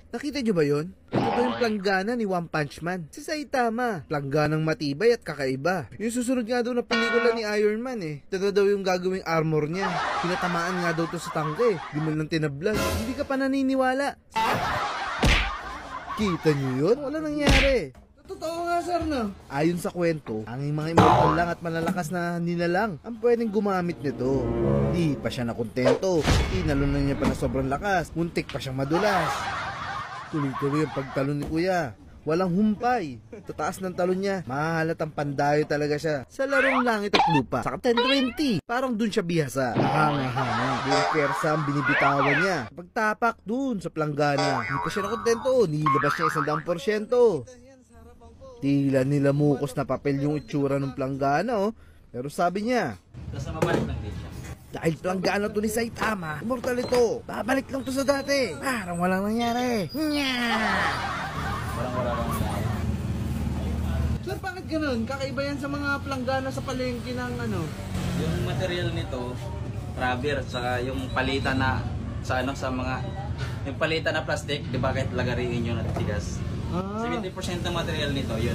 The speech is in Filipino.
Nakita nyo ba yun? Ito ba yung planggana ni One Punch Man? Si Saitama. Plangganang matibay at kakaiba. Yung susunod nga daw na pelikula ni Iron Man eh. Ito na daw yung gagawing armor niya. Pinatamaan nga daw to sa tangke. Di mo lang tinablan. Hindi ka pa naniniwala. Kita nyo yun? Wala nangyari. Totoo nga sir no? Ayon sa kwento, ang mga immortal lang at malalakas na nilalang ang pwedeng gumamit nito. Di pa siya nakontento. Inalunan niya pa na sobrang lakas. Muntik pa siyang madulas. Tuloy-tuloy ang pagtalon ni kuya. Walang humpay. Tataas ng talon niya. Mahalatang pandayo talaga siya. Sa larong langit at lupa. Sa 10-20. Parang dun siya bihasa. Nahanga-hanga. Yung kersa ang binibitawan niya. Pagtapak dun sa planggana. Hindi pa siya nakontento. Nilabas niya 100%. Tila nila mukos na papel yung itsura ng planggana oh. Pero sabi niya, basta mabalik lang din siya. dahil planggana to ni Saitama, immortal ito. Babalik lang to sa dati. Parang walang nangyari. Parang wala lang nangyari. Sir, bakit ganun? Kakaiba yan sa mga planggana sa palengke ng ano? Yung material nito, rubber, saka yung palitan na sa ano sa mga yung palitan na plastic, di ba kahit lagariin yun at tigas. 70% ng material nito, yun.